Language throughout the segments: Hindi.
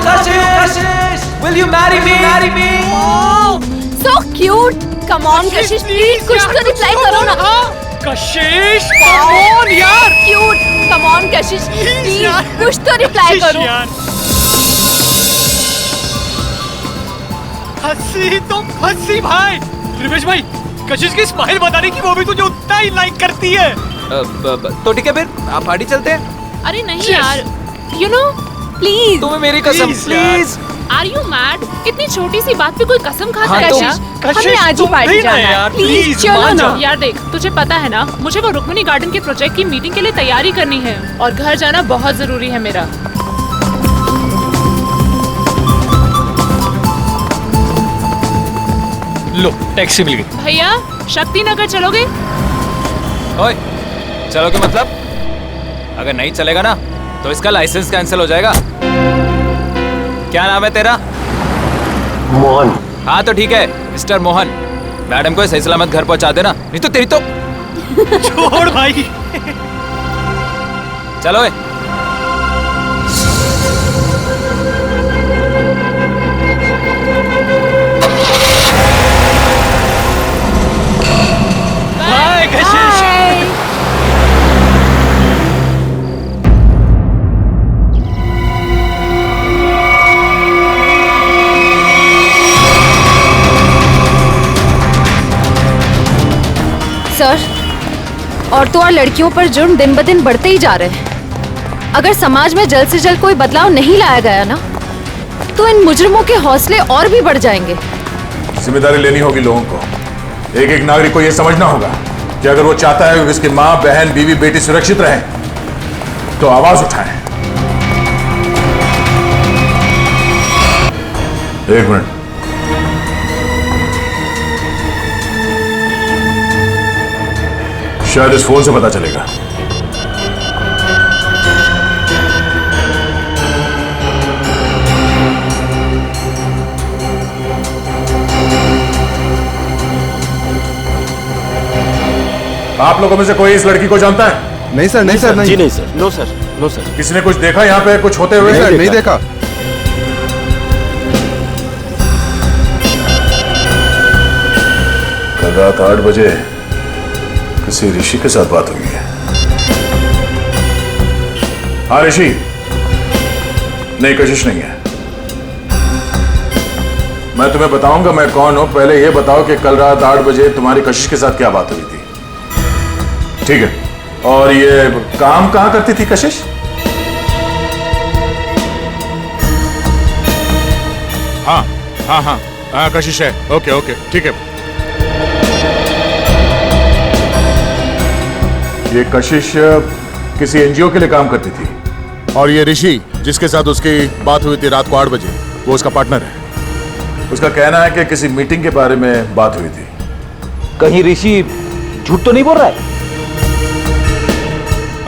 Kashish, will you marry me? Oh, so cute. Come on, Kashish, please कुछ तो रिप्लाई करो ना. कशिश, come on यार. Cute. Come on, Kashish, please कुछ तो रिप्लाई करो. हंसी तो हंसी भाई. रिवेश भाई, कशिश की स्माइल बताने की वो भी तुझे उतना ही लाइक करती है. तो ठीक है फिर आप पार्टी चलते हैं. अरे नहीं यार, you know, please. तुम्हें मेरी कसम प्लीज. Are you mad? इतनी छोटी सी बात पे कोई कसम खाता है क्या? हमें आज ही पार्टी जाना है. प्लीज चलो ना. यार देख, तुझे पता है ना, मुझे वो रुक्मिणी गार्डन के प्रोजेक्ट की मीटिंग के लिए तैयारी करनी है और घर जाना बहुत जरूरी है मेरा. लो, टैक्सी मिल गई. भैया, शक्ति नगर चलोगे? ओए, चलोगे मतलब? अगर नहीं चलेगा ना तो इसका लाइसेंस कैंसिल हो जाएगा. क्या नाम है तेरा? मोहन. हाँ तो ठीक है मिस्टर मोहन. मैडम को सही सलामत घर पहुंचा देना, नहीं तो तेरी तो. छोड़ भाई. चलो ए. बाय कशिश. सर, औरतों और लड़कियों पर जुर्म दिन ब दिन बढ़ते ही जा रहे हैं. अगर समाज में जल्द से जल्द कोई बदलाव नहीं लाया गया ना, तो इन मुजरिमों के हौसले और भी बढ़ जाएंगे. जिम्मेदारी लेनी होगी लोगों को. एक एक नागरिक को यह समझना होगा कि अगर वो चाहता है कि उसकी माँ, बहन, बीवी, बेटी सुरक्षित रहे तो आवाज उठाएं. एक मिनट. शायद इस फोन से पता चलेगा. आप लोगों में से कोई इस लड़की को जानता है? नहीं सर, नहीं सर, नहीं. जी नहीं sir. No sir, no sir. किसी ने कुछ देखा यहाँ पे कुछ होते हुए? नहीं देखा. कल रात 8 बजे किसी ऋषि के साथ बात हुई है. हाँ ऋषि. नहीं, कशिश नहीं है. मैं तुम्हें बताऊंगा मैं कौन हूं. पहले यह बताओ कि कल रात 8 बजे तुम्हारी कशिश के साथ क्या बात हुई थी. ठीक है. और ये काम कहां करती थी कशिश? हाँ हाँ हाँ हाँ कशिश है. ओके ओके ठीक है. ये कशिश किसी एनजीओ के लिए काम करती थी. और ये ऋषि जिसके साथ उसकी बात हुई थी रात को 8 बजे, वो उसका पार्टनर है. उसका कहना है कि किसी मीटिंग के बारे में बात हुई थी. कहीं ऋषि झूठ तो नहीं बोल रहा है?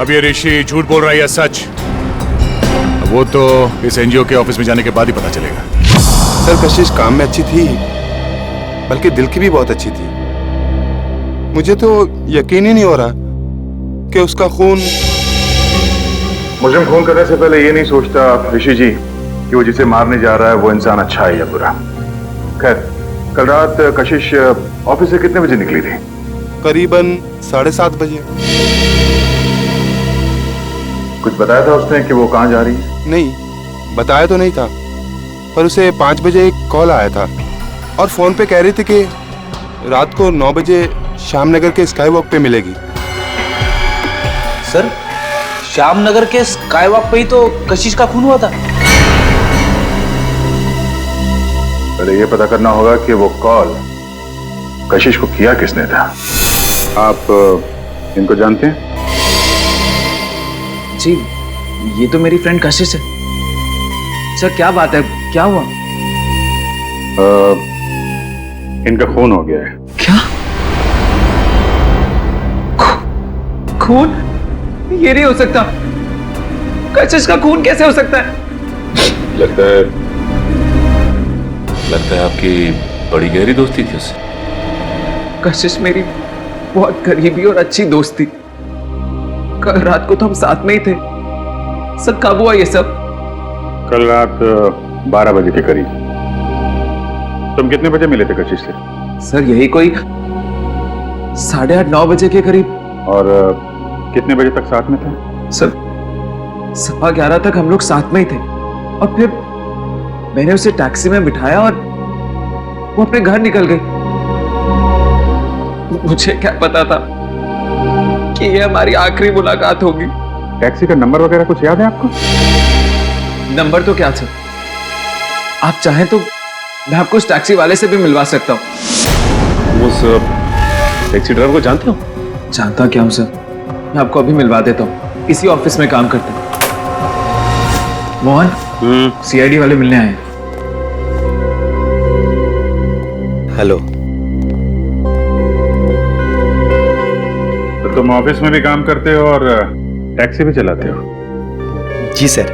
अब ये ऋषि झूठ बोल रहा है या सच, वो तो इस एनजीओ के ऑफिस में जाने के बाद ही पता चलेगा. सर, कशिश काम में अच्छी थी, बल्कि दिल की भी बहुत अच्छी थी. मुझे तो यकीन ही नहीं हो रहा कि उसका खून. मुजरिम खून करने से पहले ये नहीं सोचता ऋषि जी कि वो जिसे मारने जा रहा है वो इंसान अच्छा है या बुरा. खैर, कल रात कशिश ऑफिस से कितने बजे निकली थी? करीबन 7:30 बजे. कुछ बताया था उसने कि वो कहाँ जा रही है? नहीं, बताया तो नहीं था, पर उसे 5 बजे एक कॉल आया था और फोन पे कह रही थी कि रात को 9 बजे श्यामनगर के स्काई वॉक पे मिलेगी. सर, श्यामनगर के स्काई वॉक पे ही तो कशिश का खून हुआ था. पहले ये पता करना होगा कि वो कॉल कशिश को किया किसने था. आप इनको जानते हैं? जी, ये तो मेरी फ्रेंड कशिश है. सर क्या बात है, क्या हुआ? इनका खून हो गया है. क्या? खून? ये नहीं हो सकता. कशिश का खून कैसे हो सकता है? लगता है आपकी बड़ी गहरी दोस्ती थी उससे. कशिश मेरी बहुत करीबी और अच्छी दोस्त थी. कल रात को तो हम साथ में ही थे. सर कब हुआ ये सब? कल रात 12 बजे के करीब तुम कितने बजे मिले थे कशिश से? सर यही कोई 8:30-9 बजे के करीब। और कितने बजे तक साथ में थे? सर 11:15 तक हम लोग साथ में ही थे और फिर मैंने उसे टैक्सी में बिठाया और वो अपने घर निकल गई। मुझे क्या पता था कि ये हमारी आखिरी मुलाकात होगी। टैक्सी का नंबर वगैरह कुछ याद है आपको? नंबर तो क्या सर, आप चाहें तो मैं आपको उस टैक्सी वाले से भी मिलवा सकता हूँ। उस टैक्सी ड्राइवर को जानते हो? जानता क्या हूँ सर, मैं आपको अभी मिलवा देता हूँ। इसी ऑफिस में काम करते हैं। मोहन, सीआईडी वाले मिलने आए हैं। हेलो। तो तुम ऑफिस में भी काम करते हो और टैक्सी भी चलाते हो? जी सर,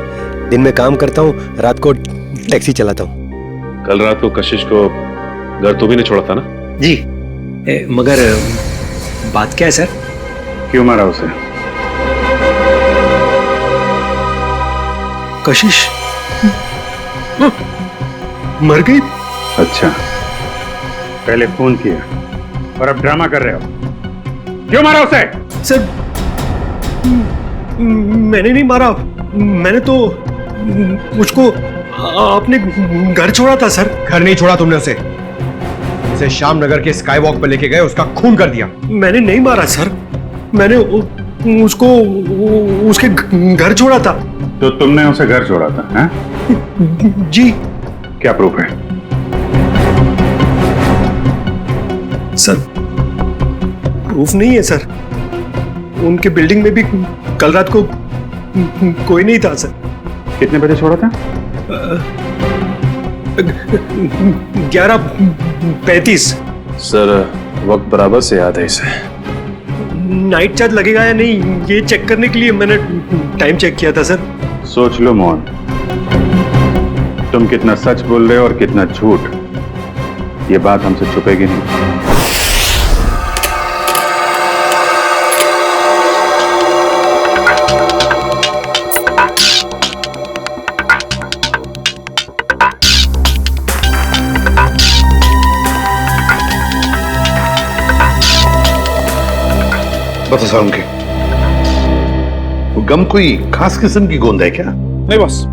दिन में काम करता हूँ, रात को टैक्सी चलाता हूँ। कल रात को कशिश को घर तो भी नहीं छोड़ा था ना? जी। मगर बात क्या है सर? क्यों मारा उसे? कशिश मर गई? अच्छा, पहले फोन किया और अब ड्रामा कर रहे हो। क्यों मारा उसे? सर मैंने नहीं मारा, मैंने तो उसको अपने घर छोड़ा था सर। घर नहीं छोड़ा तुमने उसे, उसे श्याम नगर के स्काई वॉक पर लेके गए, उसका खून कर दिया। मैंने नहीं मारा सर, मैंने उसको उसके घर छोड़ा था। तो तुमने उसे घर छोड़ा था? हैं? जी। क्या प्रूफ है? सर प्रूफ नहीं है सर, उनके बिल्डिंग में भी कल रात को कोई नहीं था सर। कितने बजे छोड़ा था? 11:35। सर वक्त बराबर से याद है इसे। नाइट चार्ज लगेगा या नहीं ये चेक करने के लिए मैंने टाइम चेक किया था सर। सोच लो मोहन, तुम कितना सच बोल रहे हो और कितना झूठ, ये बात हमसे छुपेगी नहीं। बता सारुण के, वो गम कोई खास किस्म की गोंद है क्या? नहीं बस,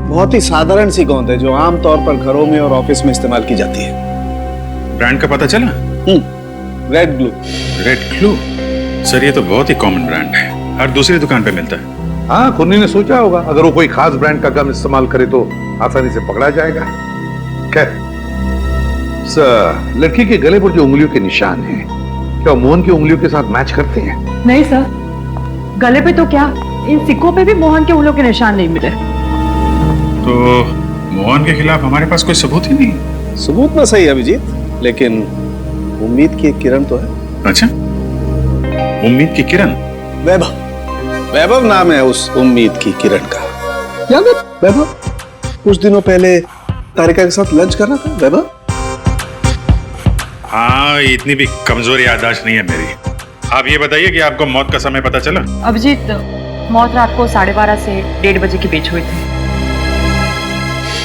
बहुत ही साधारण सी गोंद है जो आमतौर पर घरों में और ऑफिस में इस्तेमाल की जाती है। ब्रांड का पता चला? Red glue. Red glue? Sir ये तो बहुत ही कॉमन ब्रांड है, हर दूसरी दुकान पे मिलता है। हाँ, खुन्नी ने सोचा होगा अगर वो कोई खास ब्रांड का गम इस्तेमाल करे तो आसानी से पकड़ा जाएगा। खैर, लड़की के गले पर जो उंगलियों के निशान हैं, क्या मोहन की उंगलियों के साथ मैच करते हैं? नहीं सर, गले पे तो क्या, इन सिक्कों पे भी मोहन के उंगलियों के निशान नहीं मिले। तो मोहन के खिलाफ हमारे पास कोई सबूत ही नहीं। सबूत ना सही अभिजीत, लेकिन उम्मीद की एक किरण तो है। अच्छा, उम्मीद की किरण? वैभव, वैभव नाम है उस उम्मीद की किरण का। याद है वैभव? कुछ दिनों पहले तारिका के साथ लंच कर रहा था वैभव। हाँ, इतनी भी कमजोर याददाश्त नहीं है मेरी। आप ये बताइए कि आपको मौत का समय पता चला? अभिजीत, मौत रात को 12:30 से 1:30 बजे के बीच हुई थी।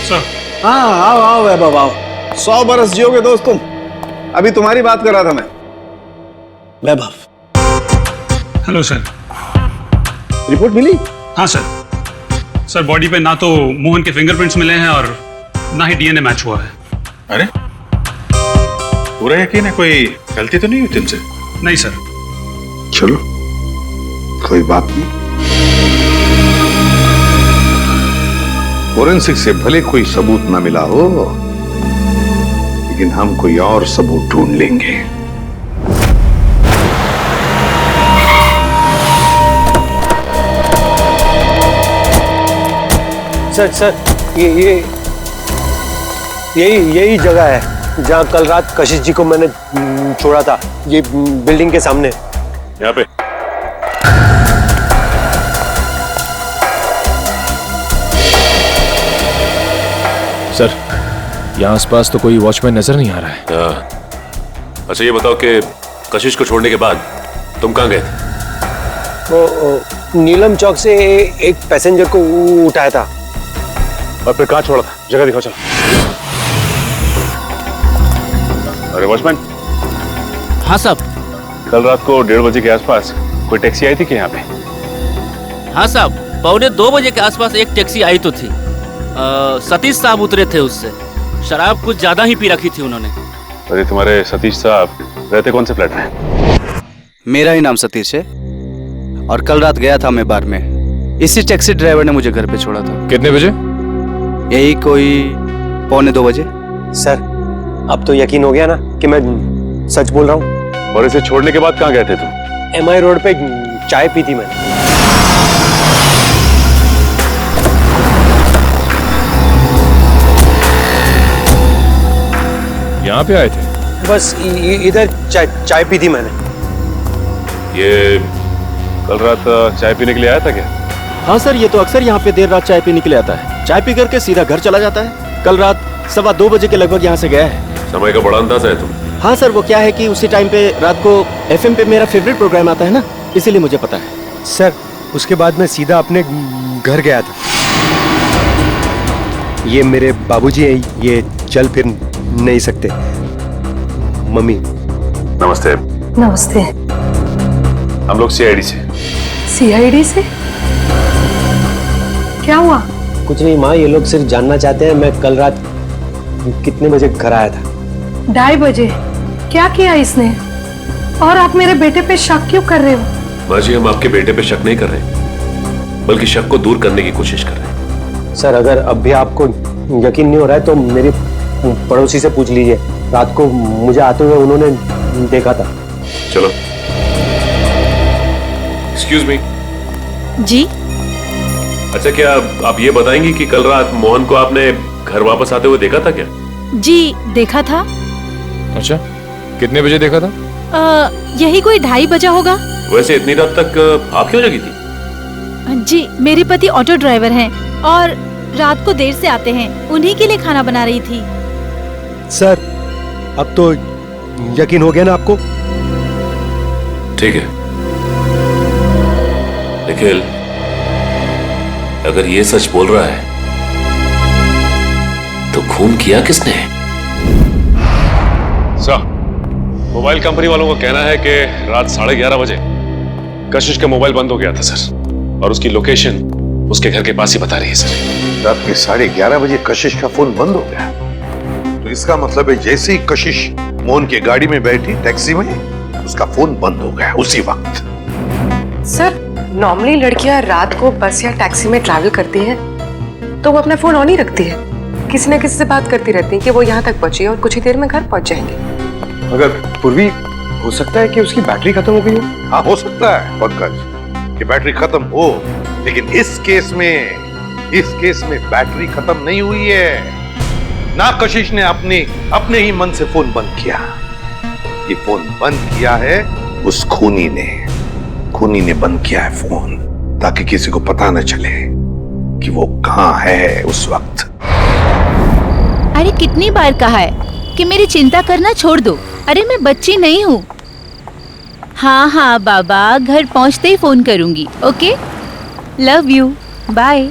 हाँ, आओ आओ वैभव आओ, 100 बरस जियोगे दोस्त तुम। अभी तुम्हारी बात कर रहा था मैं। वैभव। Hello sir. रिपोर्ट मिली? हाँ सर। सर बॉडी पे ना तो मोहन के फिंगरप्रिंट्स मिले हैं और ना ही डीएनए मैच हुआ है। अरे, पूरा यकीन है कोई गलती तो नहीं हुई तुमसे? नहीं सर। चलो, कोई बात नहीं। फोरेंसिक से भले कोई सबूत ना मिला हो, लेकिन हम कोई और सबूत ढूंढ लेंगे। सर यही जगह है जहाँ कल रात कशिश जी को मैंने छोड़ा था, ये बिल्डिंग के सामने। यहाँ पे? सर, यहाँ आसपास तो कोई वॉचमैन नजर नहीं आ रहा है। अच्छा ये बताओ कि कशिश को छोड़ने के बाद तुम कहाँ गए थे? वो नीलम चौक से एक पैसेंजर को उठाया था। और फिर कहाँ छोड़ा था? जगह दिखाओ, चलो। अरे वॉचमैन। हाँ साहब। कल रात को 1:30 बजे के आसपास कोई टैक्सी आई थी कि यहाँ पे? हाँ साहब, 1:45 बजे के आसपास एक टैक्सी आई तो थी। सतीश साहब उतरे थे उससे। शराब कुछ ज्यादा ही पी रखी थी उन्होंने। अरे तुम्हारे सतीश साहब रहते कौन से फ्लैट में? मेरा ही नाम सतीश है और कल रात गया था मैं बार में। इसी टैक्सी ड्राइवर ने मुझे घर पे छोड़ा था। कितने बजे? यही कोई 1:45 बजे। सर अब तो यकीन हो गया ना कि मैं सच बोल रहा हूँ। और इसे छोड़ने के बाद कहाँ गए थे तुम? MI रोड पे चाय पी थी मैंने। यहाँ पे आए थे? बस इधर चाय पी थी मैंने। ये कल रात चाय पीने के लिए आया था क्या? हाँ सर, ये तो अक्सर यहाँ पे देर रात चाय पीने के लिए आता है। चाय पी करके सीधा घर चला जाता है। कल रात 2:15 बजे के लगभग यहाँ से गया है। समय का बड़ा अंदाजा है तुम। हाँ सर, वो क्या है कि उसी टाइम पे रात को FM पे मेरा फेवरेट प्रोग्राम आता है ना, इसीलिए मुझे पता है। सर उसके बाद मैं सीधा अपने घर गया था। ये मेरे बाबूजी हैं, ये चल फिर नहीं सकते। मम्मी। नमस्ते। नमस्ते। हम लोग CID से। CID से? क्या हुआ? कुछ नहीं माँ, ये लोग सिर्फ जानना चाहते हैं मैं कल रात कितने बजे घर आया था। 2:30 बजे। क्या किया इसने? और आप मेरे बेटे पे शक क्यों कर रहे हो? माँ जी, हम आपके बेटे पे शक नहीं कर रहे, बल्कि शक को दूर करने की कोशिश कर रहे हैं। सर अगर अब भी आपको यकीन नहीं हो रहा है तो मेरी पड़ोसी से पूछ लीजिए। रात को मुझे आते हुए उन्होंने देखा था। चलो। Excuse me. जी। अच्छा, क्या आप ये बताएंगी कि कल रात मोहन को आपने घर वापस आते हुए देखा था क्या? जी देखा था। अच्छा, कितने बजे देखा था? यही कोई 2:30 बजा होगा। वैसे इतनी रात तक आप क्यों जगी थी? जी मेरे पति ऑटो ड्राइवर हैं और रात को देर से आते हैं, उन्हीं के लिए खाना बना रही थी। सर अब तो यकीन हो गया ना आपको? ठीक है निखिल, अगर ये सच बोल रहा है तो खून किया किसने? सर, मोबाइल कंपनी वालों का कहना है कि रात 11:30 बजे कशिश का मोबाइल बंद हो गया था सर, और उसकी लोकेशन उसके घर के पास ही बता रही है सर। रात के 11:30 बजे कशिश का फोन बंद हो गया, तो इसका मतलब है जैसे ही कशिश मोहन की गाड़ी में बैठी टैक्सी में, उसका फोन बंद हो गया उसी वक्त। सर नॉर्मली लड़कियां रात को बस या टैक्सी में ट्रैवल करती हैं तो वो अपना फोन ऑन ही रखती है, किसी न किसी से बात करती रहती है कि वो यहाँ तक पहुंची और कुछ ही देर में घर पहुंच जाएंगे। मगर पूर्वी हो सकता है कि उसकी बैटरी खत्म हो गई हो। हाँ हो सकता है पंकज कि बैटरी खत्म हो, लेकिन इस केस में बैटरी खत्म नहीं हुई है। ना कशिश ने अपने ही मन से फोन बंद किया, ये फोन बंद किया है उस खूनी ने बंद किया है फोन, ताकि किसी को पता न चले कि वो कहां है उस वक्त। अरे कितनी बार कहा है कि मेरी चिंता करना छोड़ दो। अरे मैं बच्ची नहीं हूँ। हाँ हाँ बाबा, घर पहुँचते ही फोन करूंगी। Okay, love you, bye.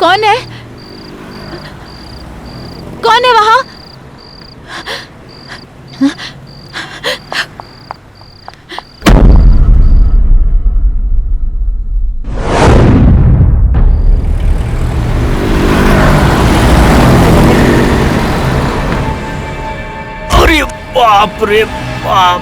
कौन है? कौन है वहां? अरे बाप रे बाप।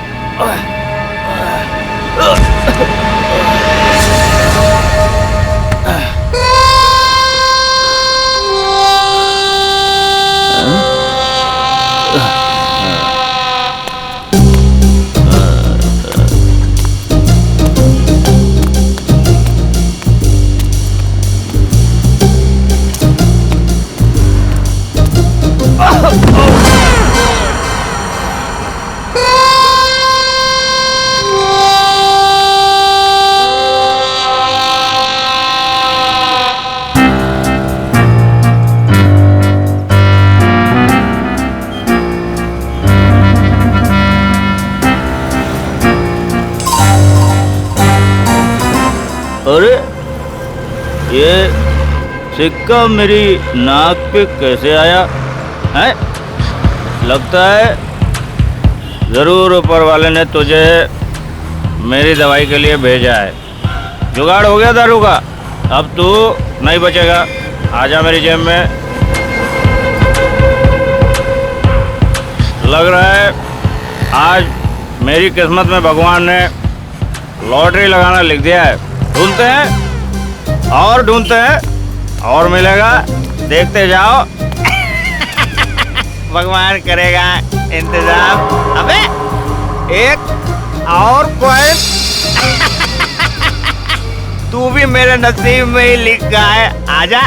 ये सिक्का मेरी नाक पे कैसे आया है? लगता है जरूर ऊपर वाले ने तुझे मेरी दवाई के लिए भेजा है। जुगाड़ हो गया दारू का, अब तू नहीं बचेगा। आजा मेरी जेब में। लग रहा है आज मेरी किस्मत में भगवान ने लॉटरी लगाना लिख दिया है। ढूंढते हैं और ढूंढते हैं और मिलेगा, देखते जाओ। भगवान करेगा इंतजाम। अबे एक और पॉइंट तू भी मेरे नसीब में ही लिखा है। आजा।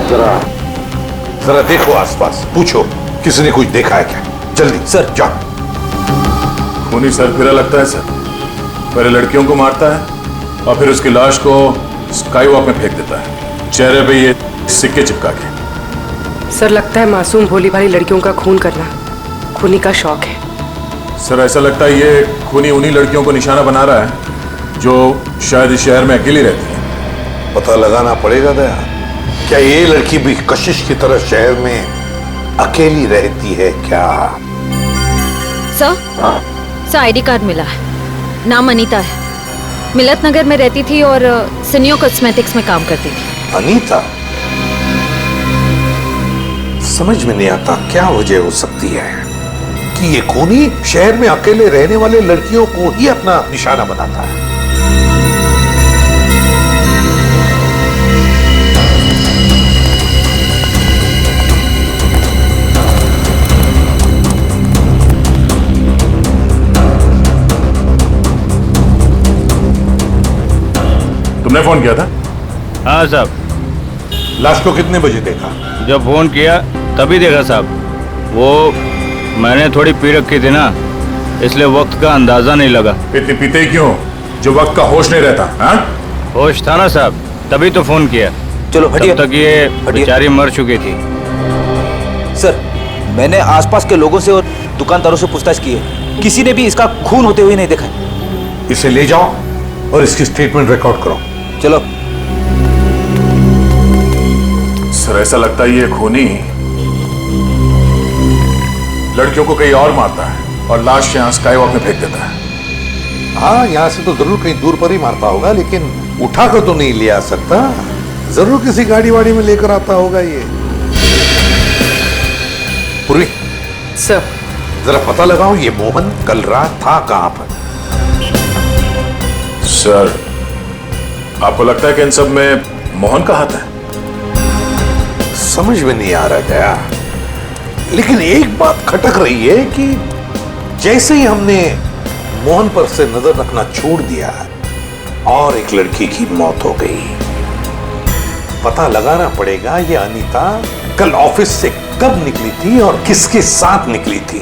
जरा जरा देखो आसपास, पूछो किसी ने कुछ देखा है क्या? जल्दी सर जाओ। खूनी सरफिरा लगता है सर। पहले लड़कियों को मारता है और फिर उसकी लाश को स्काई वॉक में फेंक देता है, चेहरे पे ये सिक्के चिपका के। सर लगता है मासूम भोली भाली लड़कियों का खून करना खूनी का शौक है। सर ऐसा लगता है ये खूनी उन्हीं लड़कियों को निशाना बना रहा है जो शायद इस शहर में अकेली रहती है। पता लगाना पड़ेगा दया, क्या ये लड़की भी कशिश की तरह शहर में अकेली रहती है क्या? सर आईडी कार्ड मिला है, नाम अनीता है, मिलत नगर में रहती थी और सिनियो कॉस्मेटिक्स में काम करती थी। अनीता? समझ में नहीं आता क्या वजह हो सकती है कि ये खूनी शहर में अकेले रहने वाले लड़कियों को ही अपना निशाना बनाता है। तुमने फोन किया था? हाँ साहब। लाश को कितने बजे देखा? जब फोन किया तभी देखा साहब। वो मैंने थोड़ी पी रखी थी ना, इसलिए वक्त का अंदाजा नहीं लगा। इतनी पीते ही क्यों जो वक्त का होश नहीं रहता? हाँ? होश था ना साहब, तभी तो फोन किया। चलो हटिए। तब तक ये बेचारी मर चुकी थी। सर मैंने आसपास के लोगों से और दुकानदारों से पूछताछ की है, किसी ने भी इसका खून होते हुए नहीं देखा। इसे ले जाओ और इसकी स्टेटमेंट रिकॉर्ड करो। चलो। सर ऐसा लगता है ये खूनी लड़कियों को कहीं और मारता है और लाश यहाँ स्काई वॉक में फेंक देता है। हाँ, यहाँ से तो जरूर कहीं दूर पर ही मारता होगा, लेकिन उठाकर तो नहीं ले आ सकता। जरूर किसी गाड़ी वाड़ी में लेकर आता होगा ये। पूर्वी सर जरा पता लगाओ ये मोहन कल रात था कहां पर? सर आपको लगता है कि इन सब में मोहन का हाथ है? समझ में नहीं आ रहा गया, लेकिन एक बात खटक रही है कि जैसे ही हमने मोहन पर से नजर रखना छोड़ दिया और एक लड़की की मौत हो गई। पता लगाना पड़ेगा ये अनीता कल ऑफिस से कब निकली थी और किसके साथ निकली थी।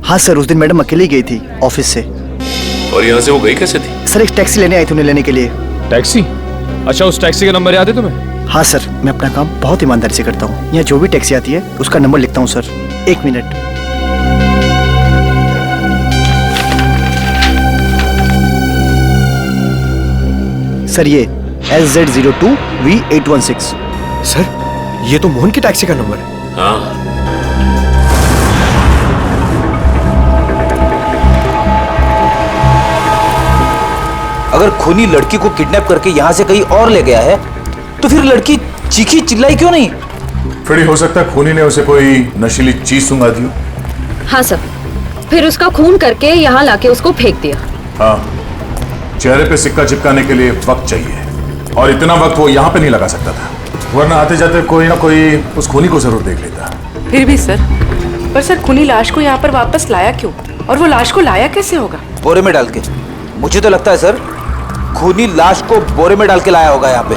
हाँ सर, उस दिन मैडम अकेली गई थी ऑफिस से। और यहाँ से वो गई कैसे थी? सर एक टैक्सी लेने आई थी उन्हें लेने के लिए। टैक्सी? अच्छा, उस टैक्सी का नंबर याद है तुम्हें? हाँ सर, मैं अपना काम बहुत ईमानदारी से करता हूँ। यहाँ जो भी टैक्सी आती है उसका नंबर लिखता हूँ सर। एक मिनट। सर ये SZ02V816। सर ये तो मोहन की टैक्सी का नंबर है। हाँ। अगर खूनी लड़की को किडनैप करके यहाँ से कहीं और ले गया है तो फिर लड़की चीखी चिल्लाई क्यों नहीं? फिर हो सकता है खूनी ने उसे कोई नशीली चीज सुंघा दी हो। हाँ सर, फिर उसका खून करके यहाँ लाके उसको फेंक दिया। हाँ, चेहरे पे सिक्का चिपकाने के लिए वक्त चाहिए और इतना वक्त वो यहाँ पे नहीं लगा सकता था, वरना आते जाते कोई ना कोई उस खूनी को जरूर देख लेता। फिर भी सर, पर सर खूनी लाश को यहाँ पर वापस लाया क्यों? और वो लाश को लाया कैसे होगा? बोरे में डाल के। मुझे तो लगता है सर खूनी लाश को बोरे में डाल के लाया होगा यहाँ पे।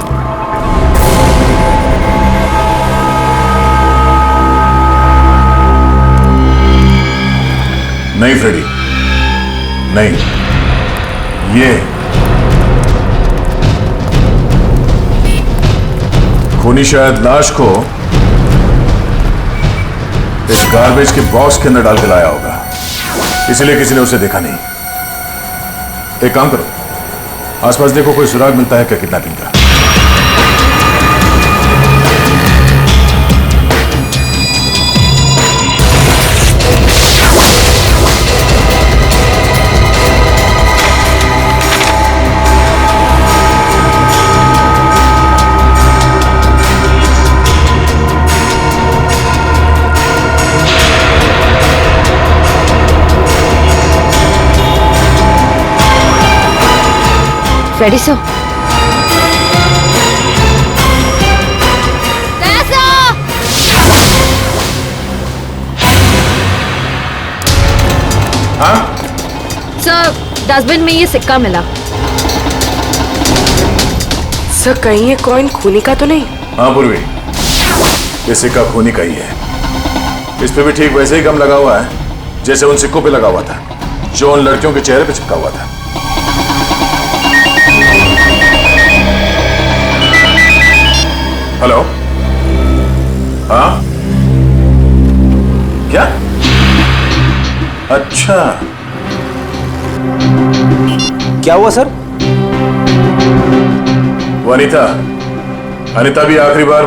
नहीं फ्रेडी, नहीं, ये खूनी शायद लाश को इस गार्बेज के बॉक्स के अंदर डाल के लाया होगा, इसलिए किसी ने उसे देखा नहीं। एक काम करो, आसपास देखो कोई सुराग मिलता है क्या किडनैपिंग का। फ्रेडी सर, हाँ? सर डस्टबिन में ये सिक्का मिला। सर कहीं ये कॉइन खूनी का तो नहीं? हाँ पूर्वी, ये सिक्का खूनी का ही है। इस पे भी ठीक वैसे ही गम लगा हुआ है जैसे उन सिक्कों पे लगा हुआ था जो उन लड़कियों के चेहरे पे चिपका हुआ था। हेलो, हाँ क्या? अच्छा, क्या हुआ सर? वो अनीता भी आखिरी बार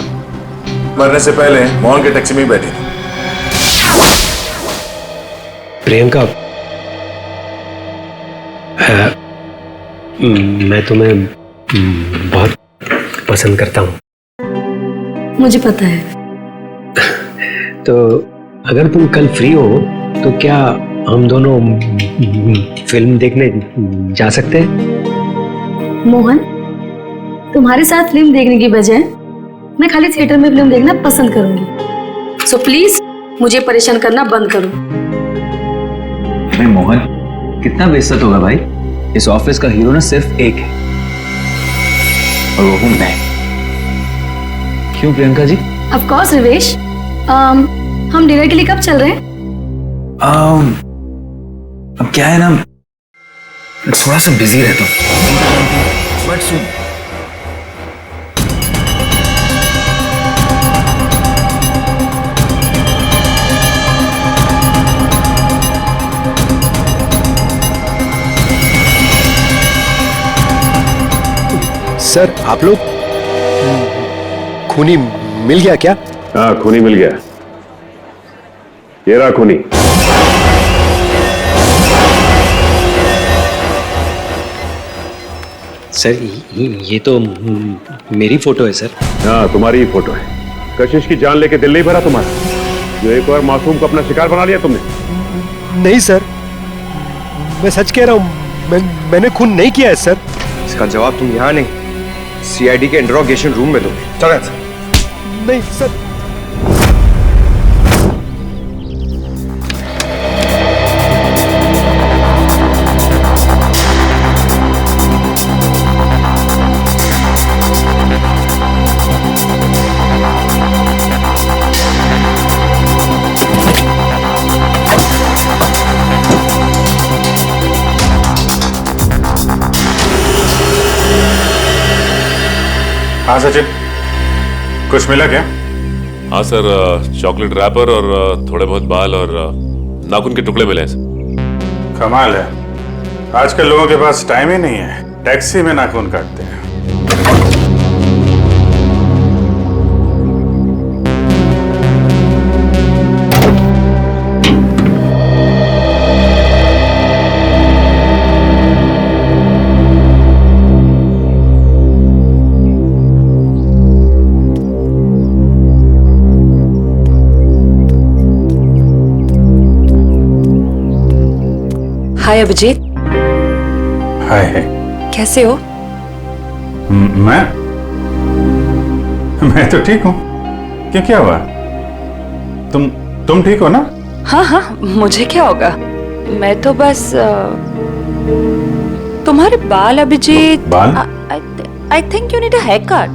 मरने से पहले मोहन के टैक्सी में ही बैठी थी। प्रियंका, मैं तुम्हें बहुत पसंद करता हूँ। मुझे पता है। तो अगर तुम कल फ्री हो तो क्या हम दोनों फिल्म देखने जा सकते हैं? मोहन, तुम्हारे साथ फिल्म देखने की बजाय मैं खाली थिएटर में फिल्म देखना पसंद करूंगी। सो प्लीज मुझे परेशान करना बंद करो। भाई मोहन, कितना बेइज्जत होगा भाई। इस ऑफिस का हीरो ना सिर्फ एक है और वो हूं मैं। क्यों प्रियंका जी? ऑफ कोर्स रिवेश, हम डिनर के लिए कब चल रहे हैं? अब क्या है ना, थोड़ा सा बिजी रहता हूँ। बट सुन, सर आप लोग खूनी मिल गया क्या? हाँ खूनी मिल गया, ये रहा खूनी। सर ये तो मेरी फोटो है सर। हाँ तुम्हारी ही फोटो है। कशिश की जान लेके दिल नहीं भरा तुम्हारा, जो एक और मासूम को अपना शिकार बना लिया तुमने? नहीं सर, मैं सच कह रहा हूँ, मैंने खून नहीं किया है सर। इसका जवाब तुम यहाँ नहीं, सीआईडी के इंट्रोगेशन रूम में दो। चलो सर। नहीं सर। हाँ सचिन, कुछ मिला क्या? हाँ सर, चॉकलेट रैपर और थोड़े बहुत बाल और नाखून के टुकड़े मिले हैं। कमाल है, आजकल लोगों के पास टाइम ही नहीं है, टैक्सी में नाखून काटते हैं। हाय अभिजीत। हाय। कैसे हो? मैं तो ठीक हूँ। क्या हुआ? तुम ठीक हो ना? हाँ हाँ, मुझे क्या होगा, मैं तो बस तुम्हारे बाल अभिजीत। बाल? I think you need a haircut.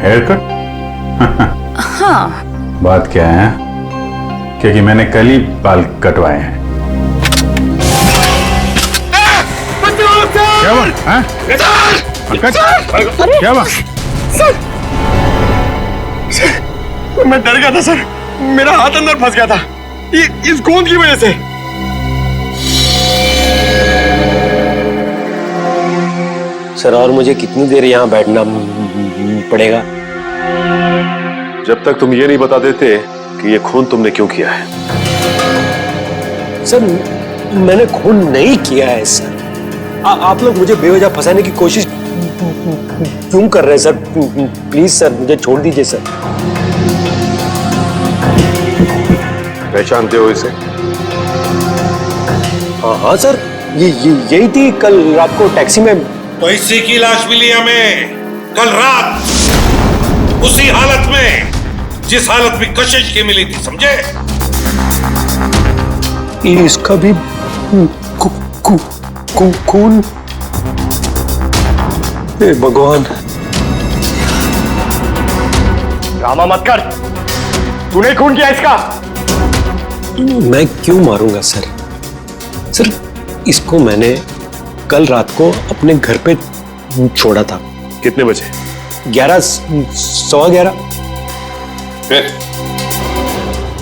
Haircut? हाँ। बात क्या है? क्योंकि मैंने कल ही बाल कटवाए हैं। क्या बात? हाँ? क्या बात? सर, मैं डर गया था सर। मेरा हाथ अंदर फंस गया था इस गोंद की वजह से। सर और मुझे कितनी देर यहाँ बैठना पड़ेगा? जब तक तुम ये नहीं बता देते कि ये खून तुमने क्यों किया है। सर मैंने खून नहीं किया है सर। आप लोग मुझे बेवजह फंसाने की कोशिश क्यों कर रहे हैं सर? प्लीज सर मुझे छोड़ दीजिए सर। पहचानते हो इसे? हाँ सर यही थी कल रात को टैक्सी में। तो इसी की लाश मिली हमें कल रात, उसी हालत में जिस हालत में कशिश की मिली थी, समझे? इसका भी खून। हे भगवान। ड्रामा मत कर, तूने खून किया इसका। मैं क्यों मारूंगा सर? सर इसको मैंने कल रात को अपने घर पे छोड़ा था। कितने बजे? 11, सवा 11।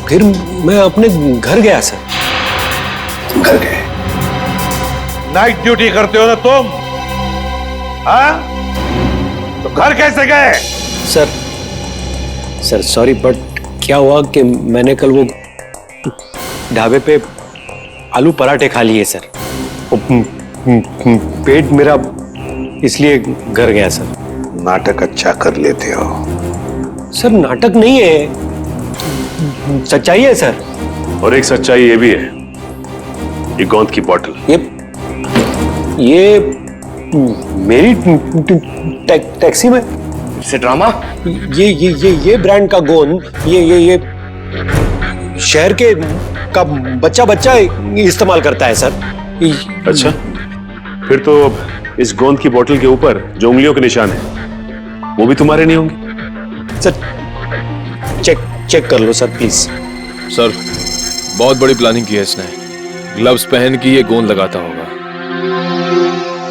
फिर मैं अपने घर गया सर। घर गए? नाइट ड्यूटी करते हो ना तुम? हाँ? तो घर कैसे गए? सर सॉरी बट क्या हुआ कि मैंने कल वो ढाबे पे आलू पराठे खा लिए सर। पेट मेरा इसलिए घर गया सर। नाटक अच्छा कर लेते हो। सर नाटक नहीं है, सच्चाई है सर। और एक सच्चाई ये भी है, ये गोंद की बोतल। ये मेरी टैक्सी में से ड्रामा। ये ब्रांड का गोंद ये शहर के का बच्चा इस्तेमाल करता है सर। अच्छा, फिर तो इस गोंद की बोतल के ऊपर जो उंगलियों के निशान है वो भी तुम्हारे नहीं होंगे। सर चेक कर लो सर प्लीज। सर बहुत बड़ी प्लानिंग की है इसने। ग्लव्स पहन के ये गोंद लगाता होगा।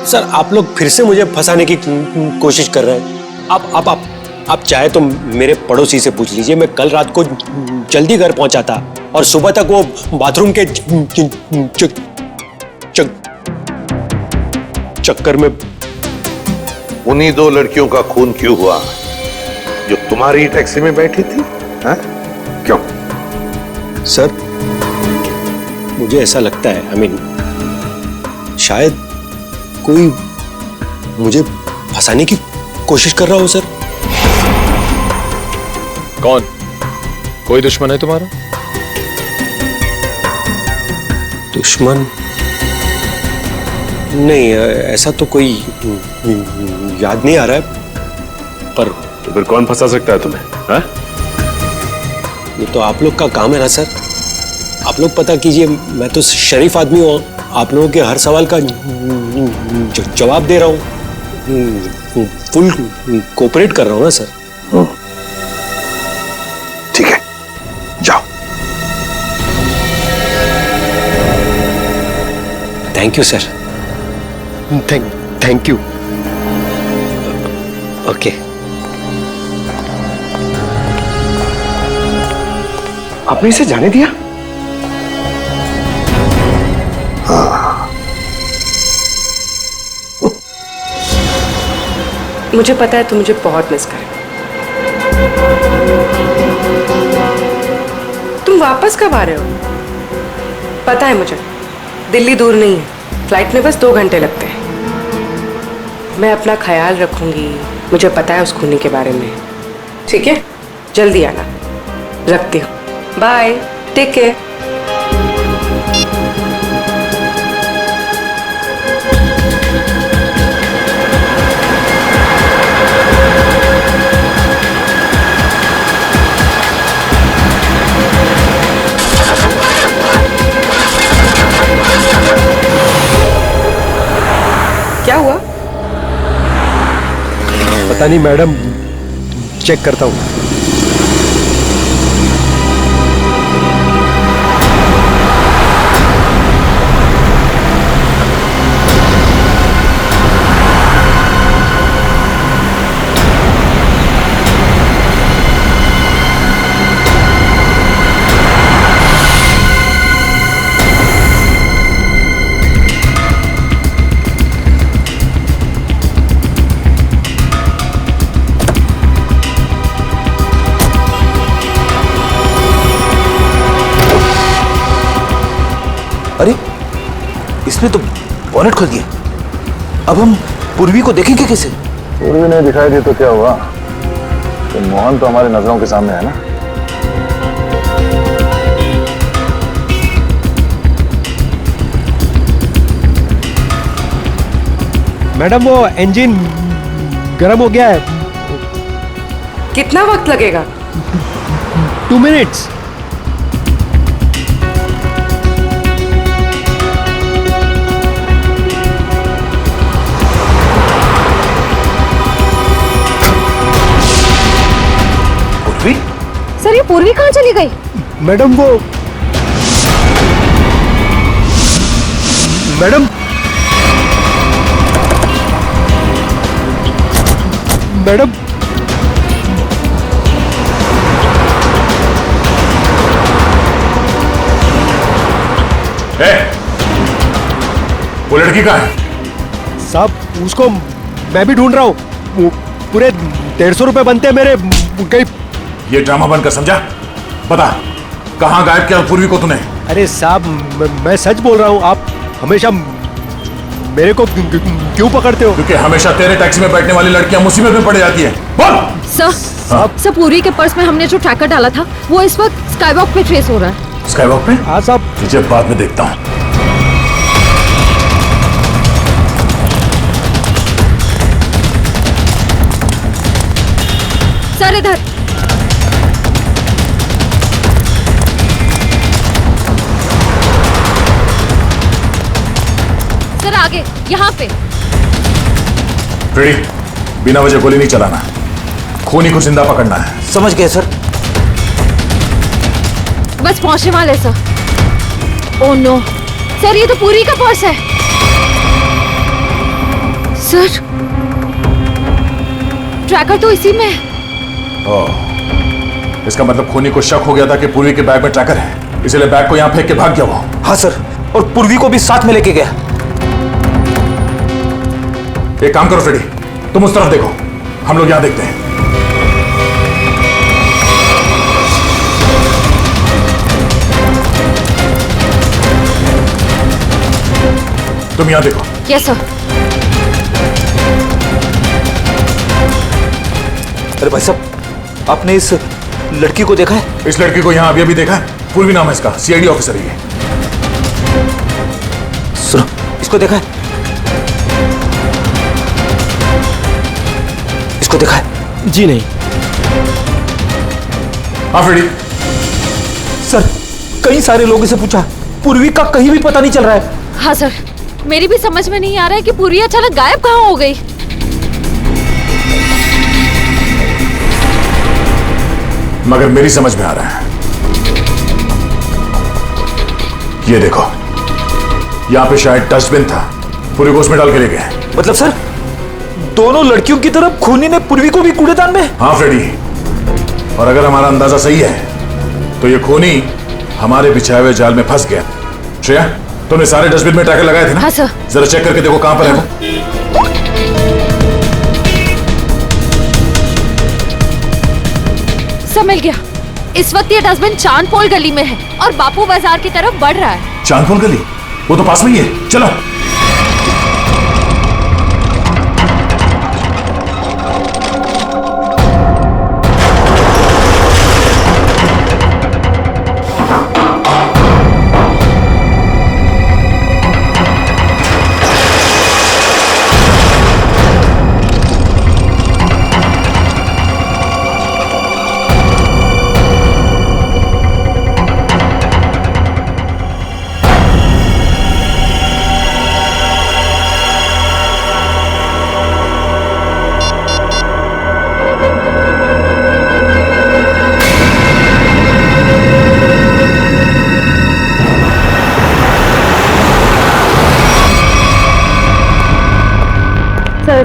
सर आप लोग फिर से मुझे फंसाने की कोशिश कर रहे हैं। आप चाहे तो मेरे पड़ोसी से पूछ लीजिए। मैं कल रात को जल्दी घर पहुंचा था और सुबह तक वो बाथरूम के चक्कर में। उन्हीं दो लड़कियों का खून क्यों हुआ जो तुम्हारी टैक्सी में बैठी थी? हाँ? क्यों? सर मुझे ऐसा लगता है, शायद कोई मुझे फंसाने की कोशिश कर रहा हो सर। कौन? कोई दुश्मन है तुम्हारा? दुश्मन नहीं, ऐसा तो कोई याद नहीं आ रहा है। पर तो फिर कौन फंसा सकता है तुम्हें? हाँ? ये तो आप लोग का काम है ना सर। आप लोग पता कीजिए। मैं तो शरीफ आदमी हूँ, आप लोगों के हर सवाल का जवाब दे रहा हूँ। फुल कोऑपरेट कर रहा हूँ ना सर। ठीक है, जाओ। Thank you sir. Thank you. Okay. आपने इसे जाने दिया? मुझे पता है तुम मुझे बहुत मिस करें। तुम वापस कब आ रहे हो? पता है मुझे, दिल्ली दूर नहीं है, फ्लाइट में बस 2 घंटे लगते हैं। मैं अपना ख्याल रखूंगी, मुझे पता है उस खूनी के बारे में। ठीक है, जल्दी आना। रखती हूँ, बाय, टेक केयर। क्या हुआ? पता नहीं मैडम, चेक करता हूँ। अरे इसने तो बॉनेट खोल दिया। अब हम पूर्वी को देखेंगे कैसे? पूर्वी नहीं दिखाई दी तो क्या हुआ? तो मोहन तो हमारी नजरों के सामने है ना। मैडम वो इंजन गर्म हो गया है। कितना वक्त लगेगा? 2 मिनट्स। पूर्वी? सर ये पूर्वी कहाँ चली गई? मैडम वो मैडम मैडम वो लड़की कहाँ है? साहब उसको मैं भी ढूंढ रहा हूँ। पूरे 150 रुपए बनते हैं मेरे। कहीं ये ड्रामा बंद कर, समझा? बता कहाँ गायब किया पूर्वी को तूने? अरे साहब मैं सच बोल रहा हूँ। आप हमेशा मेरे को क्यों पकड़ते हो? क्योंकि हमेशा तेरे टैक्सी में बैठने वाली लड़कियां मुसीबत में पड़ जाती है। बोल। सर पूर्वी के पर्स में हमने जो ट्रैकर डाला था वो इस वक्त स्काईवॉक पे ट्रेस हो रहा है। स्काईवॉक पे? हाँ साहब। तुझे बाद में देखता हूँ। सर इधर। सर आगे यहाँ पे। रेडी? बिना वजह गोली नहीं चलाना, खूनी को जिंदा पकड़ना है। समझ गए सर। बस पहुंचने वाले सर। ओह नो सर ये तो पूरी का पर्स है। सर ट्रैकर तो इसी में है। इसका मतलब खूनी को शक हो गया था कि पूर्वी के बैग में ट्रैकर है, इसलिए बैग को यहाँ फेंक के भाग गया वो। हाँ सर, और पूर्वी को भी साथ में लेके गया। एक काम करो फ्रेडी, तुम उस तरफ देखो, हम लोग यहां देखते हैं। तुम यहां देखो। Yes sir. अरे भाई साहब, आपने इस लड़की को देखा है? इस लड़की को यहां अभी अभी देखा है। पूर्वी नाम है इसका, सीआईडी ऑफिसर है ये। सुनो, इसको देखा है? इसको देखा है? जी नहीं। हाँ फ्रेडी। सर कई सारे लोगों से पूछा, पूर्वी का कहीं भी पता नहीं चल रहा है। हाँ सर, मेरी भी समझ में नहीं आ रहा है कि पूर्वी अचानक गायब कहाँ हो गई। मगर मेरी समझ में आ रहा है। ये देखो, यहां पे शायद डस्टबिन था, पूर्वी को उसमें डाल के ले गए। मतलब सर दोनों लड़कियों की तरफ खूनी ने पूर्वी को भी कूड़ेदान में? हाँ फ्रेडी, और अगर हमारा अंदाजा सही है तो ये खूनी हमारे बिछाए हुए जाल में फंस गया। श्रेया, तुमने सारे डस्टबिन में ट्रैकर लगाए थे ना? हाँ सर। जरा चेक करके देखो कहां पर है वो। सब मिल गया। इस वक्त ये डस्टबिन चांदपोल गली में है और बापू बाजार की तरफ बढ़ रहा है। चांदपोल गली? वो तो पास में ही है, चलो।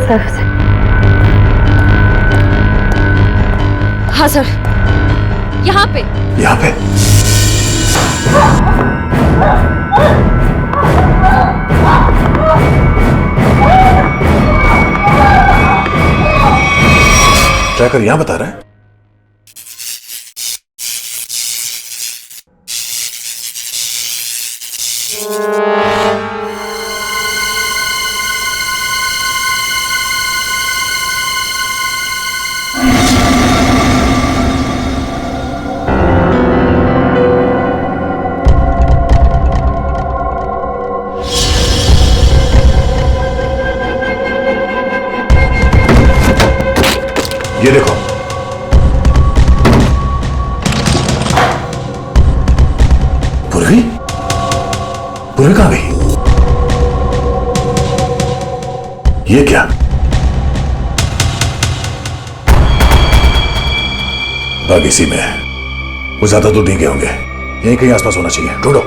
सर। हाँ सर, यहाँ पे। यहाँ पे? ट्रैकर यहाँ बता रहा है। ये देखो, पूर्वी पूर्वी कहाँ गई? ये क्या? बाग इसी में है। वो ज्यादा दूर नहीं गए होंगे, यहीं कहीं आसपास होना चाहिए, ढूंढो।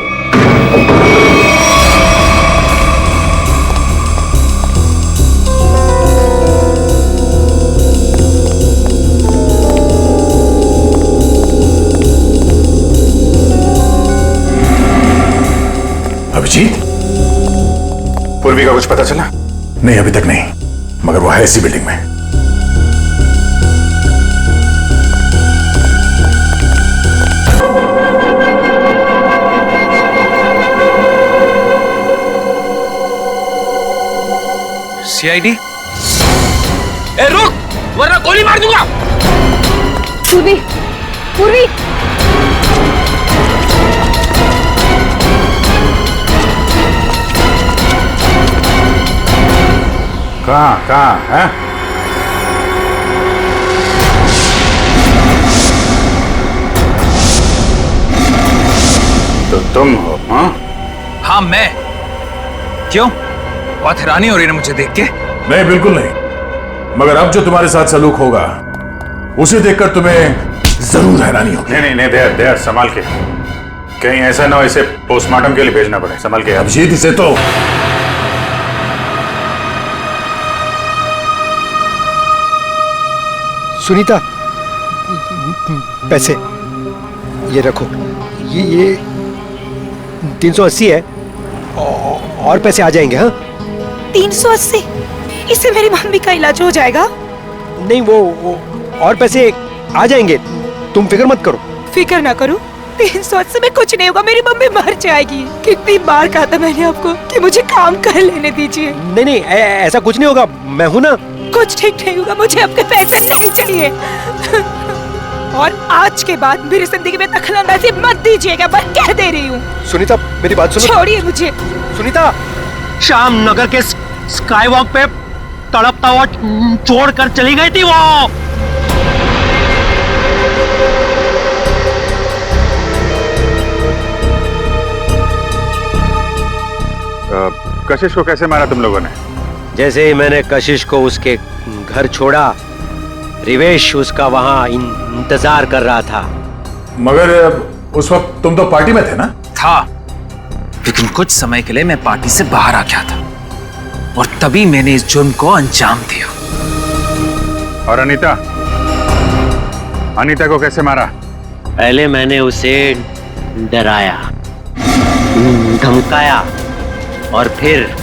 अभिजीत, पूर्वी का कुछ पता चला? नहीं, अभी तक नहीं, मगर वो है इसी बिल्डिंग में। सीआईडी? ए रुक, वरना गोली मार दूंगा। पूर्वी, पूर्वी। कहाँ है? तो तुम हो? हाँ मैं। क्यों? बहुत हैरानी हो रही है मुझे देख के? नहीं, बिल्कुल नहीं, मगर अब जो तुम्हारे साथ सलूक होगा उसे देखकर तुम्हें जरूर हैरानी होगी। नहीं, देर संभाल के, कहीं ऐसा ना हो इसे पोस्टमार्टम के लिए भेजना पड़े। संभाल के। अभिजीत, इसे तो सुनीता, पैसे ये रखो। ये 380 है और पैसे आ जाएंगे। हाँ, 380? इससे मेरी मम्मी का इलाज हो जाएगा? नहीं, वो और पैसे आ जाएंगे, तुम फिक्र मत करो। फिक्र ना करूं? 380 में कुछ नहीं होगा, मेरी मम्मी मर जाएगी। कितनी बार कहा था मैंने आपको कि मुझे काम कर लेने दीजिए। नहीं, ऐसा कुछ नहीं होगा, मैं हूं ना। कुछ ठीक नहीं होगा, मुझे आपके पैसे नहीं चाहिए। और आज के बाद मेरी जिंदगी में दखलंदाजी मत दीजिएगा, मैं कह दे रही हूँ। सुनीता, मेरी बात सुनो। छोड़िए मुझे। सुनीता, शाम नगर के स्काई वॉक पे तड़पता हुआ छोड़कर चली गई थी वो। कशिश को कैसे मारा तुम लोगों ने? जैसे ही मैंने कशिश को उसके घर छोड़ा, रिवेश उसका वहां इंतजार कर रहा था। मगर उस वक्त तुम तो पार्टी में थे ना? था, लेकिन कुछ समय के लिए मैं पार्टी से बाहर आ गया था और तभी मैंने इस जुर्म को अंजाम दिया। और अनीता को कैसे मारा? पहले मैंने उसे डराया, धमकाया और फिर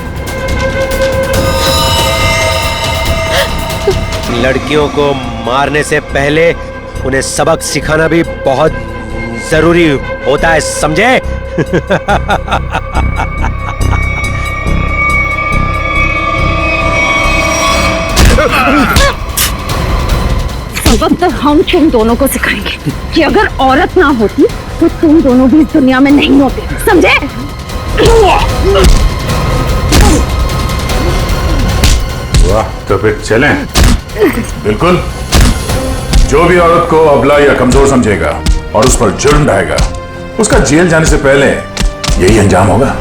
लड़कियों को मारने से पहले उन्हें सबक सिखाना भी बहुत जरूरी होता है, समझे? सबक तो हम तुम दोनों को सिखाएंगे कि अगर औरत ना होती तो तुम दोनों भी इस दुनिया में नहीं होते, समझे? वाह, तो फिर चलें। बिल्कुल, जो भी औरत को अबला या कमजोर समझेगा और उस पर जुर्म ढाएगा, उसका जेल जाने से पहले यही अंजाम होगा।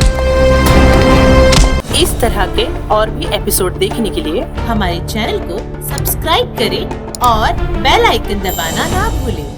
इस तरह के और भी एपिसोड देखने के लिए हमारे चैनल को सब्सक्राइब करें और बेल आइकन दबाना ना भूलें।